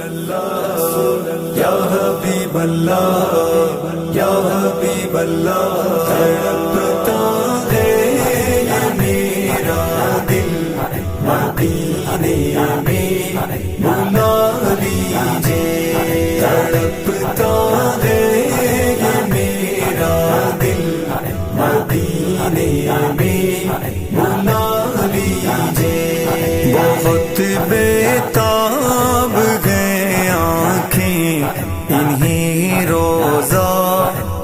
اللہ یا حبیب اللہ یا حبیب اللہ تڑپتا ہے یہ میرا دل مدینے میں بلا لیجیے تڑپتا ہے یہ میرا دل مدینے میں بلا لیجیے بہت بیتاب گئے آنکھیں انہیں روزہ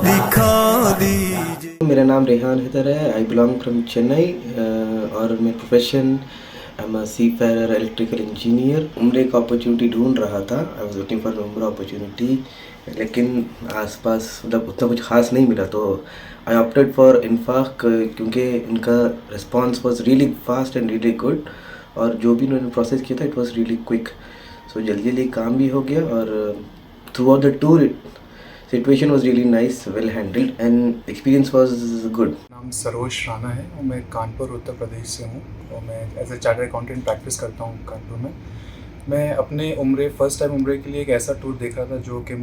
دکھا دیجیے. میرا نام ریحان حیدر ہے. آئی بلانگ فرام چنئی اور میں پروفیشن ایم اے سی فیئر الیکٹریکل انجینئر. عمرے کا اپرچونیٹی ڈھونڈ رہا تھا. آئی واز ویٹنگ فار عمرہ اپرچونیٹی, لیکن آس پاس مطلب اتنا کچھ خاص نہیں ملا, تو آئی آپٹیڈ فار انفاق کیونکہ ان کا response was really fast and really good, اور جو بھی انہوں نے پروسیس کیا تھا it was really quick. So جلدی جلدی کام بھی ہو گیا, اور throughout the tour situation was really nice, well handled and experience was good. نام سروش رانا ہے اور میں کانپور اتر پردیش سے ہوں, اور میں as a chartered accountant practice کرتا ہوں کانپور میں. میں اپنے فرسٹ ٹائم عمرے کے لیے ایک ایسا ٹور دیکھا تھا جو کہ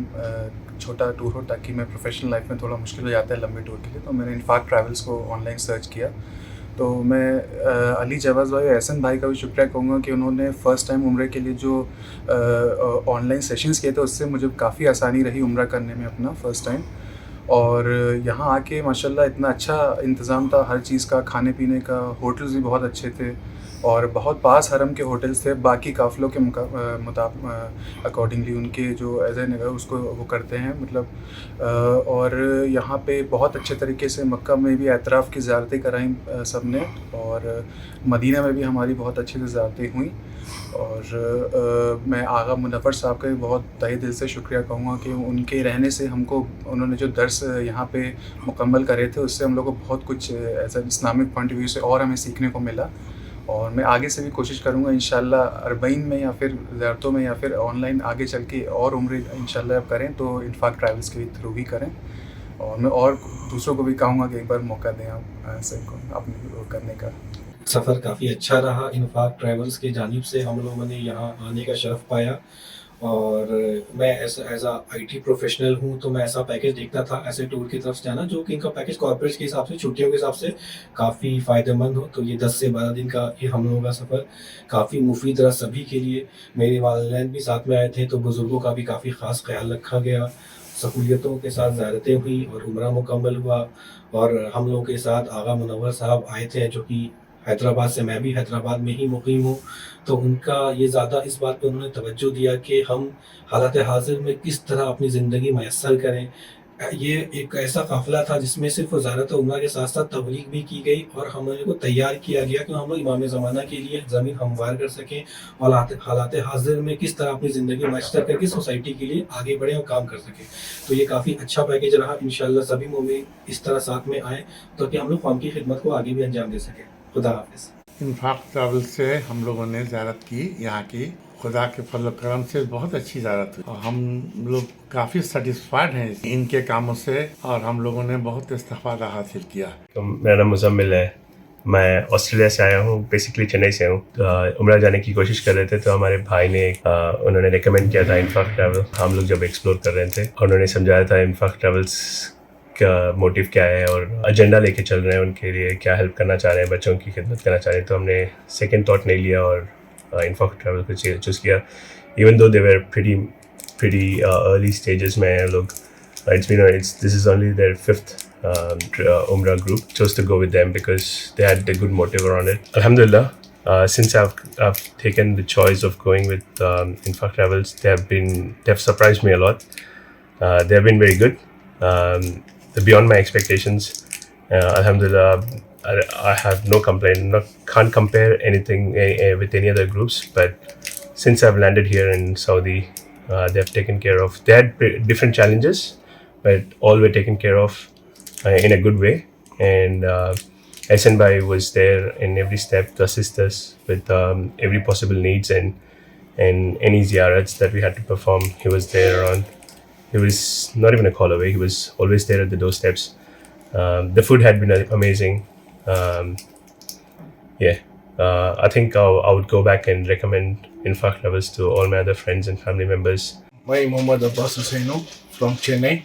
چھوٹا ٹور ہو, تاکہ میں پروفیشنل لائف میں تھوڑا مشکل ہو جاتا ہے لمبے ٹور کے لیے. تو میں نے انفاق ٹریولس کو آن لائن سرچ کیا, تو میں علی جواز بھائی اور احسن بھائی کا بھی شکریہ کہوں گا کہ انہوں نے فرسٹ ٹائم عمرے کے لیے جو آن لائن سیشنز کیے تھے اس سے مجھے کافی آسانی رہی عمرہ کرنے میں اپنا فرسٹ ٹائم. اور یہاں آ کے ماشاء اللہ اتنا اچھا انتظام تھا ہر چیز کا, کھانے پینے کا, ہوٹلز بھی بہت اچھے تھے اور بہت پاس حرم کے ہوٹلز تھے. باقی قافلوں کے اکارڈنگلی ان کے جو ایز اے اس کو وہ کرتے ہیں مطلب. اور یہاں پہ بہت اچھے طریقے سے مکہ میں بھی اعتراف کی زیارتیں کرائیں سب نے, اور مدینہ میں بھی ہماری بہت اچھے سے زیارتیں ہوئیں. اور میں آغا منور صاحب کا بھی بہت تہہ دل سے شکریہ کہوں گا کہ ان کے رہنے سے ہم کو انہوں نے جو درس یہاں پہ مکمل کرے تھے اس سے ہم لوگ کو بہت کچھ as a Islamic point of view سے اور ہمیں سیکھنے کو ملا. اور میں آگے سے بھی کوشش کروں گا انشاءاللہ اربعین میں یا پھر زیارتوں میں یا پھر آن لائن آگے چل کے اور عمرے انشاءاللہ اب کریں تو انفاق ٹریولس کے تھرو ہی کریں. اور میں اور دوسروں کو بھی کہوں گا کہ ایک بار موقع دیں آپ سب کو اپنے وہ کرنے کا. سفر کافی اچھا رہا. انفاق ٹریولز کی جانب سے ہم لوگوں نے یہاں آنے کا شرف پایا, اور میں as a I T professional ہوں تو میں ایسا پیکیج دیکھتا تھا ایسے ٹور کی طرف سے جانا جو کہ ان کا پیکیج کارپوریٹ کے حساب سے چھٹیوں کے حساب سے کافی فائدہ مند ہو. تو یہ 10 سے 12 دن کا یہ ہم لوگوں کا سفر کافی مفید رہا سبھی کے لیے. میرے والدین بھی ساتھ میں آئے تھے تو بزرگوں کا بھی کافی خاص خیال رکھا گیا, سہولیتوں کے ساتھ زیارتیں ہوئی اور عمرہ مکمل ہوا. اور ہم لوگوں کے ساتھ آغا منور صاحب آئے تھے جو کہ حیدرآباد سے, میں بھی حیدرآباد میں ہی مقیم ہوں, تو ان کا یہ زیادہ اس بات پہ انہوں نے توجہ دیا کہ ہم حالات حاضر میں کس طرح اپنی زندگی میسر کریں. یہ ایک ایسا قافلہ تھا جس میں صرف وزارت عمرہ کے ساتھ ساتھ تبلیغ بھی کی گئی, اور ہم لوگوں کو تیار کیا گیا کہ ہم لوگ امام زمانہ کے لیے زمین ہموار کر سکیں اور حالات حاضر میں کس طرح اپنی زندگی میسر کر کے سوسائٹی کے لیے آگے بڑھیں اور کام کر سکیں. تو یہ کافی اچھا پیکیج رہا. انشاءاللہ سبھی مومن اس طرح ساتھ میں آئیں تاکہ ہم لوگ قوم کی خدمت کو آگے بھی انجام دے سکیں. خدا حافظ. انفاق ٹریول سے ہم لوگوں نے زیارت کی یہاں کی. خدا کے فضل و کرم سے بہت اچھی زیارت ہوئی, اور ہم لوگ کافی سیٹسفائڈ ہیں ان کے کاموں سے, اور ہم لوگوں نے بہت استفادہ حاصل کیا. میرا نام مزمل ہے, میں آسٹریلیا سے آیا ہوں, بیسکلی چنئی سے ہوں. عمرہ جانے کی کوشش کر رہے تھے تو ہمارے بھائی نے انہوں نے ریکمینڈ کیا تھا انفاق ٹریول. ہم لوگ جب ایکسپلور کر رہے تھے انہوں نے سمجھایا تھا انفاق ٹریولس کا موٹیو کیا ہے اور ایجنڈا لے کے چل رہے ہیں, ان کے لیے کیا ہیلپ کرنا چاہ رہے ہیں, بچوں کی خدمت کرنا چاہ رہے ہیں. تو ہم نے سیکنڈ تھاٹ نہیں لیا اور انفاق ٹریول کو چوز کیا, ایون دو دے ویر pretty early stages میں لوگ. This is only their 5th Umrah group. Chose to go with them because they had a good motive around it. Alhamdulillah, since I've taken the choice of going with Infaq Travels, they have surprised me a lot. They have been very good. They're beyond my expectations. Alhamdulillah, I have no complaint. Can't compare anything with any other groups. But since I've landed here in Saudi, they have taken care of. They had different challenges, but all were taken care of in a good way. And Ahsan Bhai was there in every step to assist us with every possible needs and any ziyarats that we had to perform. He was there around. He was not even a call away. He was always there at the doorsteps. The food had been amazing. I think I would go back and recommend Infaq Travels, to all my other friends and family members. मैं मोहम्मद अब्बास हुसैन हूँ from Chennai.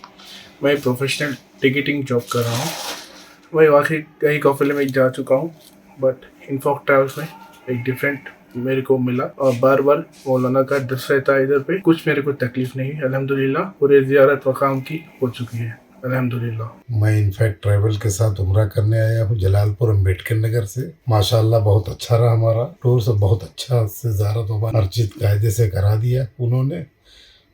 मैं professional ticketing job कर रहा हूँ। मैं वाकई कई काफिले में जा चुका हूँ, बट इन्फॉक ट्रैवल्स में एक डिफरेंट मेरे को मिला और बार बार मौलाना का दस रहता है इधर पे। कुछ मेरे को तकलीफ नहीं है, अल्हम्दुलिल्लाह। पूरे ज़ियारत वकाम की हो चुकी है, अल्हम्दुलिल्लाह। मैं इनफैक्ट ट्रैवल के साथ उम्रा करने आया हूँ जलालपुर अम्बेडकर नगर से। माशाल्लाह बहुत अच्छा रहा हमारा टूर, से बहुत अच्छा से ज़ियारत हो, हर चीज़ कायदे से करा दिया उन्होंने।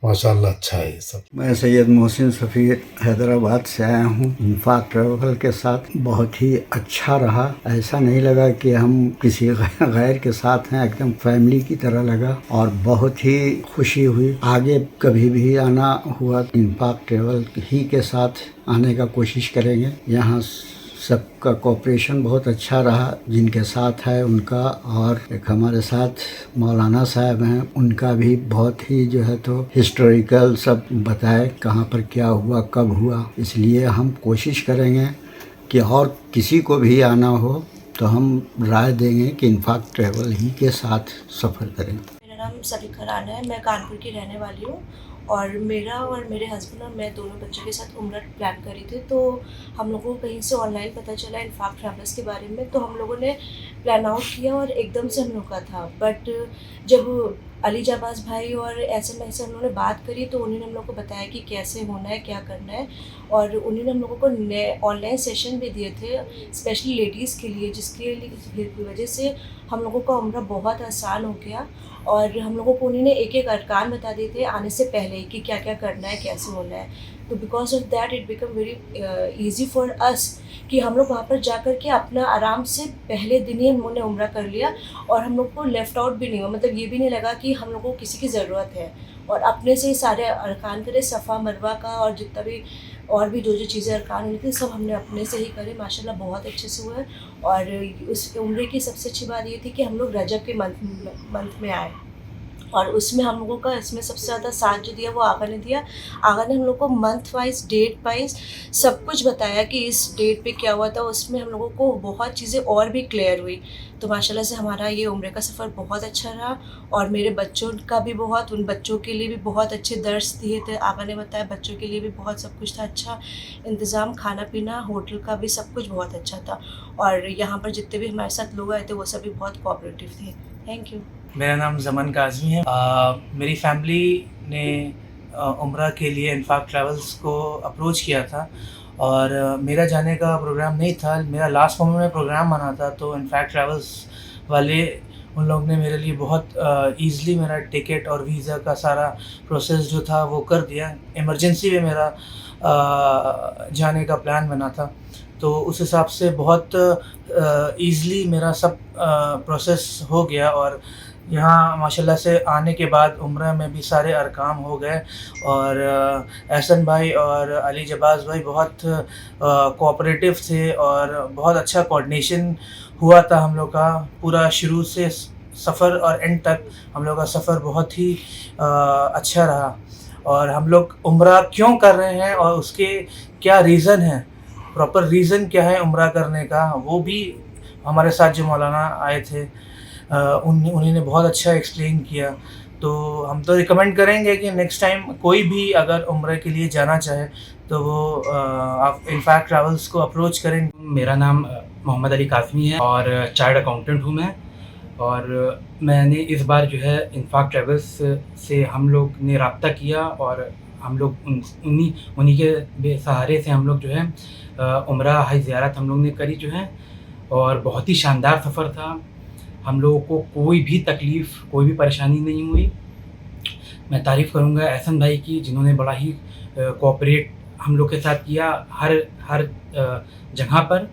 माशाल्लाह अच्छा है ये सब। मैं सैयद मोहसिन सफ़ी हैदराबाद से आया हूँ इन्फाक ट्रैवल के साथ। बहुत ही अच्छा रहा, ऐसा नहीं लगा कि हम किसी गैर के साथ हैं, एकदम फैमिली की तरह लगा और बहुत ही खुशी हुई। आगे कभी भी आना हुआ इन्फाक ट्रैवल ही के साथ आने का कोशिश करेंगे। यहाँ सबका कोऑपरेशन बहुत अच्छा रहा, जिनके साथ है उनका, और एक हमारे साथ मौलाना साहब हैं, उनका भी बहुत ही जो है तो हिस्टोरिकल सब बताए कहाँ पर क्या हुआ कब हुआ। इसलिए हम कोशिश करेंगे कि और किसी को भी आना हो तो हम राय देंगे कि इन्फाक ट्रैवल ही के साथ सफ़र करें। मेरा नाम सलीखा राना है, मैं कानपुर की रहने वाली हूँ और मेरा और मेरे हस्बैंड और मैं दोनों बच्चों के साथ उम्रा प्लान करी थी। तो हम लोगों को कहीं से ऑनलाइन पता चला इन्फाक ट्रैवल्स के बारे में, तो हम लोगों ने प्लान आउट किया और एकदम से हम लोग का था। बट जब अली जाबाज भाई और SMS से हम लोगों ने बात करी तो उन्होंने हम लोग को बताया कि कैसे होना है, क्या करना है, और उन्होंने हम लोगों को ऑनलाइन सेशन भी दिए थे स्पेशली लेडीज़ के लिए, जिसकी वजह से हम लोगों का उम्रा बहुत आसान हो गया। और हम लोगों को उन्होंने एक एक अरकान बता दिए थे आने से पहले कि क्या क्या करना है, कैसे होना है। तो because of that it become very easy for us कि हम लोग वहाँ पर जा कर के अपना आराम से पहले दिन ही हमने उम्रा कर लिया और हम लोग को लेफ़्ट आउट भी नहीं हुआ। मतलब ये भी नहीं लगा कि हम लोगों को किसी की ज़रूरत है, और अपने से ही सारे अरकान करे, सफ़ा मरवा का और जितना भी और भी जो चीज़ें अरकान हुई थी सब हमने अपने से ही करे। माशाल्लाह बहुत अच्छे से हुए। और उस उम्रे की सबसे अच्छी बात ये थी कि हम लोग रजब के मंथ में आए और उसमें हम लोगों का इसमें सबसे ज़्यादा साथ जो दिया वो आगा ने दिया। आगा ने हम लोग को मंथ वाइज डेट वाइज सब कुछ बताया कि इस डेट पे क्या हुआ था। उसमें हम लोगों को बहुत चीज़ें और भी क्लियर हुई। तो माशाल्लाह से हमारा ये उम्रे का सफ़र बहुत अच्छा रहा और मेरे बच्चों का भी बहुत, उन बच्चों के लिए भी बहुत अच्छे दर्स दिए थे। आगा ने बताया बच्चों के लिए भी बहुत सब कुछ था, अच्छा इंतज़ाम, खाना पीना, होटल का भी सब कुछ बहुत अच्छा था। और यहाँ पर जितने भी हमारे साथ लोग आए थे वो सभी बहुत कोऑपरेटिव थे। Thank you. मेरा नाम ज़मन काज़मी है। मेरी फैमिली ने उम्रा के लिए इन्फाक ट्रैवल्स को अप्रोच किया था और मेरा जाने का प्रोग्राम नहीं था, मेरा लास्ट मोमेंट में प्रोग्राम बना था। तो इन्फाक ट्रैवल्स वाले उन लोगों ने मेरे लिए बहुत ईज़िली मेरा टिकट और वीज़ा का सारा प्रोसेस जो था वो कर दिया। इमरजेंसी में मेरा जाने का प्लान बना था, तो उस हिसाब से बहुत ईज़िली मेरा सब प्रोसेस हो गया। और यहाँ माशाल्लाह से आने के बाद उम्रा में भी सारे अरकाम हो गए और एहसन भाई और अली जबाज भाई बहुत कोऑपरेटिव थे और बहुत अच्छा कोऑर्डिनेशन हुआ था हम लोग का। पूरा शुरू से सफ़र और एंड तक हम लोग का सफ़र बहुत ही अच्छा रहा। और हम लोग उम्रा क्यों कर रहे हैं और उसके क्या रीज़न है, प्रॉपर रीज़न क्या है उम्रा करने का, वो भी हमारे साथ जो मौलाना आए थे उन्होंने बहुत अच्छा एक्सप्लेन किया। तो हम तो रिकमेंड करेंगे कि नेक्स्ट टाइम कोई भी अगर उम्रे के लिए जाना चाहे तो वो आप इन्फाक ट्रैवल्स को अप्रोच करें। मेरा नाम मोहम्मद अली काज़मी है और चार्ट अकाउंटेंट हूँ मैं। और मैंने इस बार जो है इन्फाक ट्रैवल्स से हम लोग ने रब्ता किया और हम लोग उन्हीं के सहारे से हम लोग जो है उम्रा हज ज़ियारत हम लोग ने करी जो है, और बहुत ही शानदार सफ़र था। हम लोगों को कोई भी तकलीफ़, कोई भी परेशानी नहीं हुई। मैं तारीफ़ करूँगा एहसन भाई की, जिन्होंने बड़ा ही कोऑपरेट हम लोग के साथ किया हर जगह पर।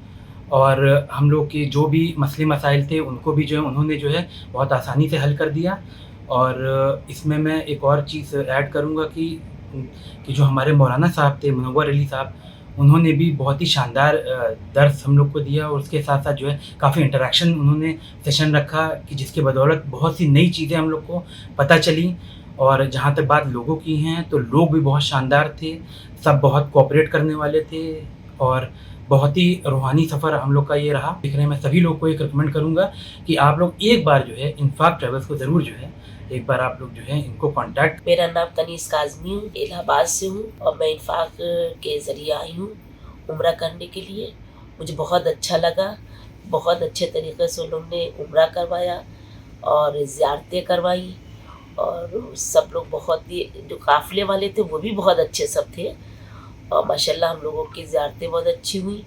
और हम लोग के जो भी मसले मसाइल थे उनको भी जो है उन्होंने जो है बहुत आसानी से हल कर दिया। और इसमें मैं एक और चीज़ ऐड करूँगा कि जो हमारे मौलाना साहब थे, मुनव्वर अली साहब, उन्होंने भी बहुत ही शानदार दर्स हम लोग को दिया। और उसके साथ साथ जो है काफ़ी इंटरेक्शन उन्होंने सेशन रखा कि जिसके बदौलत बहुत सी नई चीज़ें हम लोग को पता चली। और जहाँ तक बात लोगों की हैं तो लोग भी बहुत शानदार थे, सब बहुत कोऑपरेट करने वाले थे और बहुत ही रूहानी सफ़र हम लोग का ये रहा। दिख रहे मैं सभी लोग को एक रिकमेंड करूँगा कि आप लोग एक बार जो है इन्फाक ट्रैवल्स को ज़रूर जो है एक बार आप लोग जो है इनको कांटेक्ट। मेरा नाम तनीस काज़मी हूँ, इलाहाबाद से हूँ और मैं इन्फाक के ज़रिए आई हूँ उम्रा करने के लिए। मुझे बहुत अच्छा लगा, बहुत अच्छे तरीके से उन्होंने उम्रा करवाया और ज़ियारतें करवाई और सब लोग बहुत ही, जो काफ़िले वाले थे वो भी बहुत अच्छे सब थे और माशाल्लाह हम लोगों की ज़ियारतें बहुत अच्छी हुई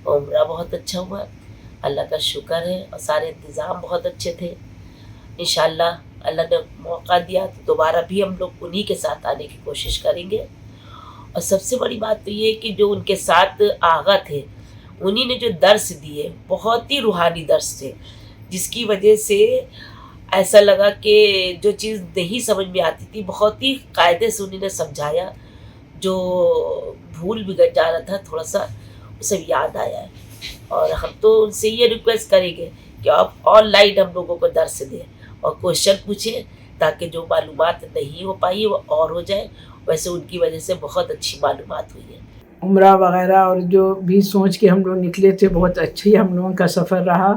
और उम्रा बहुत अच्छा हुआ। अल्लाह का शुक्र है और सारे इंतज़ाम बहुत अच्छे थे। इंशाल्लाह अल्लाह ने मौका दिया तो दोबारा भी हम लोग उन्हीं के साथ आने की कोशिश करेंगे। और सबसे बड़ी बात तो ये कि जो उनके साथ आगा थे उन्हीं ने जो दर्स दिए बहुत ही रूहानी दर्स थे, जिसकी वजह से ऐसा लगा कि जो चीज़ नहीं समझ में आती थी बहुत ही कायदे से उन्होंने समझाया। जो भूल भी जा रहा था थोड़ा सा वो सब याद आया है। और हम तो उनसे ये रिक्वेस्ट करेंगे कि आप ऑनलाइन हम लोगों को दर्स दें और क्वेश्चन पूछें ताकि जो मालूमात नहीं हो पाई वो और हो जाए। वैसे उनकी वजह से बहुत अच्छी मालूमात हुई है। उम्रा वगैरह और जो भी सोच के हम लोग निकले थे बहुत अच्छी हम लोगों का सफ़र रहा।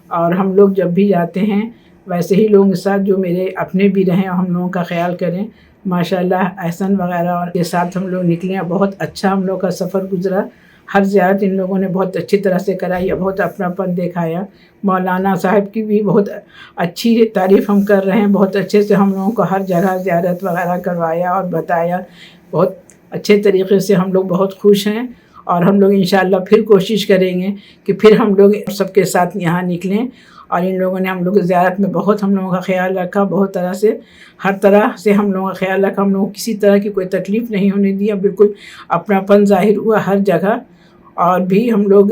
और हम लोग जब भी जाते हैं वैसे ही लोगों के साथ जो मेरे अपने भी रहें और हम लोगों का ख्याल करें। माशाल्लाह एहसन वगैरह और के साथ हम लोग निकले, बहुत अच्छा हम लोग का सफ़र गुजरा। हर ज़ियारत इन लोगों ने बहुत अच्छी तरह से कराई, बहुत अपनापन दिखाया। मौलाना साहब की भी बहुत अच्छी तारीफ़ हम कर रहे हैं, बहुत अच्छे से हम लोगों को हर जगह ज़ियारत वगैरह करवाया और बताया। बहुत अच्छे तरीक़े से हम लोग बहुत खुश हैं और हम लोग इंशाअल्लाह फिर कोशिश करेंगे कि फिर हम लोग सबके साथ यहाँ निकलें। और इन लोगों ने हम लोग की ज़ियारत में बहुत हम लोगों का ख्याल रखा, बहुत तरह से हर तरह से हम लोगों का ख्याल रखा। हम लोगों को किसी तरह की कोई तकलीफ़ नहीं होने दिया, बिल्कुल अपनापन ज़ाहिर हुआ हर जगह। और भी हम लोग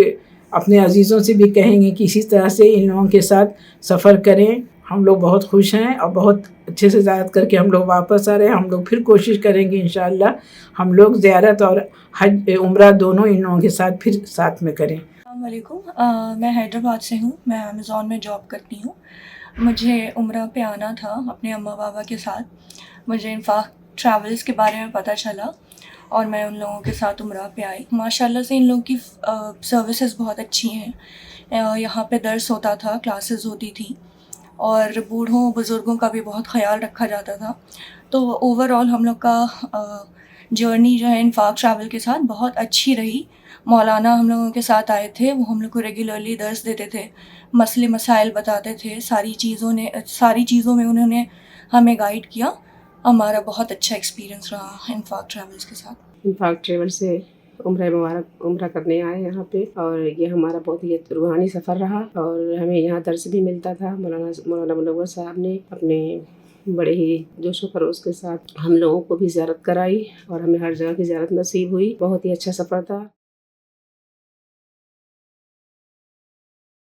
अपने अजीज़ों से भी कहेंगे कि इसी तरह से इन लोगों के साथ सफ़र करें। हम लोग बहुत खुश हैं और बहुत अच्छे से ज़ियारत करके हम लोग वापस आ रहे हैं। हम लोग फिर कोशिश करेंगे इंशाअल्लाह हम लोग ज़ियारत और हज उम्रा दोनों इन लोगों के साथ फिर साथ में करें। अस्सलाम वालेकुम, मैं हैदराबाद से हूँ, मैं अमेज़ॉन में जॉब करती हूँ। मुझे उम्रा पे आना था अपने अम्मा बाबा के साथ। मुझे इन्फाक ट्रैवल्स के बारे में पता चला और मैं उन लोगों के साथ उम्रा पे आई। माशाल्लाह से इन लोगों की सर्विसेज बहुत अच्छी हैं। यहाँ पे दर्स होता था, क्लासेस होती थी और बूढ़ों बुज़ुर्गों का भी बहुत ख्याल रखा जाता था। तो ओवरऑल हम लोग का जर्नी जो है इन्फाक ट्रैवल के साथ बहुत अच्छी रही। मौलाना हम लोगों के साथ आए थे, वो हम लोग को रेगुलरली दर्स देते थे, मसले मसाइल बताते थे, सारी चीज़ों में उन्होंने हमें गाइड किया। हमारा बहुत अच्छा एक्सपीरियंस रहा इन्फाक ट्रैवल्स के साथ। इन्फाक ट्रैवल से उम्रा मुबारक उम्रा करने आए यहाँ पे और ये हमारा बहुत ही रूहानी सफ़र रहा और हमें यहाँ दर्स भी मिलता था। मौलाना मुनव्वर साहब ने अपने बड़े ही जोशो खरोश के साथ हम लोगों को भी ज़ियारत कराई और हमें हर जगह की ज़ियारत नसीब हुई। बहुत ही अच्छा सफ़र था।